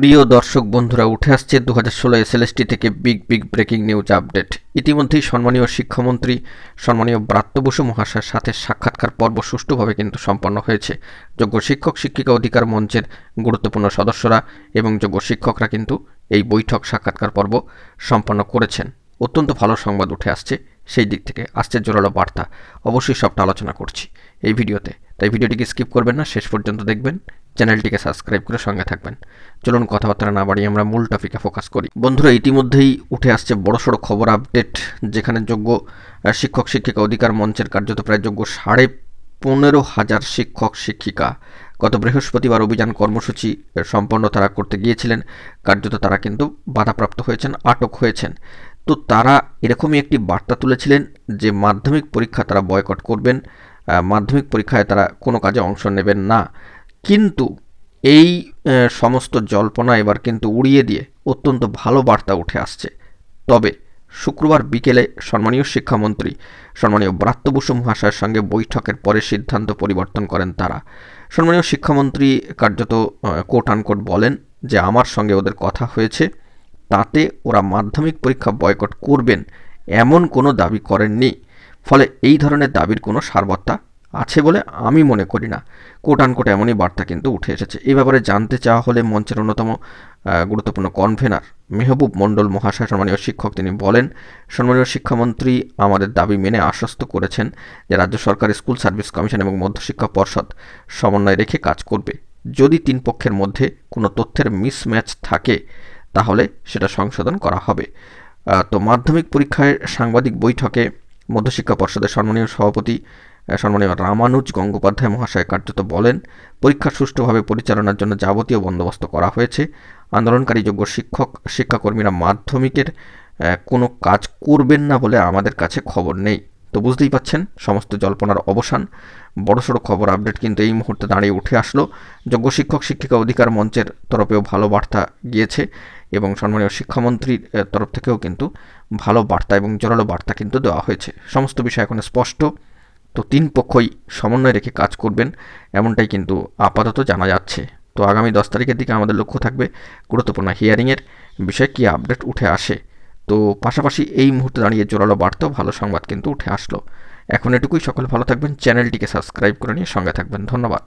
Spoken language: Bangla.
প্রিয় দর্শক বন্ধুরা, উঠে আসছে 2016 এসএলএসটি থেকে বিগ ব্রেকিং নিউজ আপডেট। ইতিমধ্যেই সম্মানীয় শিক্ষামন্ত্রী সম্মানীয় ব্রাত্য বসু মহাশয়ের সাথে সাক্ষাৎকার পর্ব সুষ্ঠুভাবে কিন্তু সম্পন্ন হয়েছে। যোগ্য শিক্ষক শিক্ষিকা অধিকার মঞ্চের গুরুত্বপূর্ণ সদস্যরা এবং যোগ্য শিক্ষকরা কিন্তু এই বৈঠক সাক্ষাৎকার পর্ব সম্পন্ন করেছেন। অত্যন্ত ভালো সংবাদ উঠে আসছে, সেই দিক থেকে আসছে জোরালো বার্তা। অবশ্যই সবটা আলোচনা করছি এই ভিডিওতে, তাই ভিডিওটিকে স্কিপ করবেন না, শেষ পর্যন্ত দেখবেন, চ্যানেলটিকে সাবস্ক্রাইব করে সঙ্গে থাকবেন। চলুন কথাবার্তা না বাড়িয়ে আমরা মূল টপিকে ফোকাস করি। বন্ধুরা, ইতিমধ্যেই উঠে আসছে বড়সড় খবর আপডেট, যেখানে যোগ্য শিক্ষক শিক্ষিকা অধিকার মঞ্চের কার্যত প্রায় যোগ্য 15,500 শিক্ষক শিক্ষিকা গত বৃহস্পতিবার অভিযান কর্মসূচি সম্পন্ন তারা করতে গিয়েছিলেন। কার্যত তারা কিন্তু বাধাপ্রাপ্ত হয়েছেন, আটক হয়েছেন। তো তারা এরকমই একটি বার্তা তুলেছিলেন যে মাধ্যমিক পরীক্ষা তারা বয়কট করবেন, মাধ্যমিক পরীক্ষায় তারা কোনো কাজে অংশ নেবেন না। কিন্তু এই সমস্ত জল্পনা এবার কিন্তু উড়িয়ে দিয়ে অত্যন্ত ভালো বার্তা উঠে আসছে। তবে শুক্রবার বিকেলে সম্মানীয় শিক্ষামন্ত্রী সম্মানীয় ব্রাত্য বসু মহাশয়ের সঙ্গে বৈঠকের পরে সিদ্ধান্ত পরিবর্তন করেন তারা। সম্মানীয় শিক্ষামন্ত্রী কার্যত কোট আনকোট বলেন যে আমার সঙ্গে ওদের কথা হয়েছে, তাতে ওরা মাধ্যমিক পরীক্ষা বয়কট করবেন এমন কোনো দাবি করেননি। ফলে এই ধরনের দাবির কোনো সারবত্তা আছে বলে আমি মনে করি না। কোট আনকোট এমনই বার্তা কিন্তু উঠে এসেছে। এই ব্যাপারে জানতে চাওয়া হলে মঞ্চের অন্যতম গুরুত্বপূর্ণ কনভেনার মেহবুব মণ্ডল মহাশয় সম্মানীয় শিক্ষক তিনি বলেন, সম্মানীয় শিক্ষামন্ত্রী আমাদের দাবি মেনে আশ্বস্ত করেছেন যে রাজ্য সরকার স্কুল সার্ভিস কমিশন এবং মধ্যশিক্ষা পর্ষদ সমন্বয় রেখে কাজ করবে। যদি তিন পক্ষের মধ্যে কোনো তথ্যের মিসম্যাচ থাকে তাহলে সেটা সংশোধন করা হবে। তো মাধ্যমিক পরীক্ষায় সাংবাদিক বৈঠকে মধ্যশিক্ষা পর্ষদের সম্মানীয় সভাপতি সম্মানীয় রামানুজ গঙ্গোপাধ্যায় মহাশয় কার্যত বলেন, পরীক্ষা সুষ্ঠুভাবে পরিচালনার জন্য যাবতীয় বন্দোবস্ত করা হয়েছে। আন্দোলনকারী যোগ্য শিক্ষাকর্মীরা মাধ্যমিকের কোনো কাজ করবেন না বলে আমাদের কাছে খবর নেই। তো বুঝতেই পাচ্ছেন সমস্ত জল্পনার অবসান। বড়সড় খবর আপডেট কিন্তু এই মুহূর্তে দাঁড়িয়ে উঠে আসলো। যোগ্য শিক্ষক শিক্ষিকা অধিকার মঞ্চের তরফেও ভালো বার্তা গিয়েছে এবং সম্মানীয় শিক্ষামন্ত্রীর তরফ থেকেও কিন্তু ভালো বার্তা এবং জোরালো বার্তা কিন্তু দেওয়া হয়েছে। সমস্ত বিষয় এখন স্পষ্ট। তো তিন পক্ষই সমন্বয় রেখে কাজ করবেন এমনটাই কিন্তু আপাতত জানা যাচ্ছে। তো আগামী 10 তারিখের দিকে আমাদের লক্ষ্য থাকবে গুরুত্বপূর্ণ হিয়ারিংয়ের বিষয়ে কী আপডেট উঠে আসে। তো পাশাপাশি এই মুহূর্তে দাঁড়িয়ে জোরালো বার্তাও ভালো সংবাদ কিন্তু উঠে আসলো। এখন এটুকুই, সকলে ভালো থাকবেন, চ্যানেলটিকে সাবস্ক্রাইব করে নিয়ে সঙ্গে থাকবেন। ধন্যবাদ।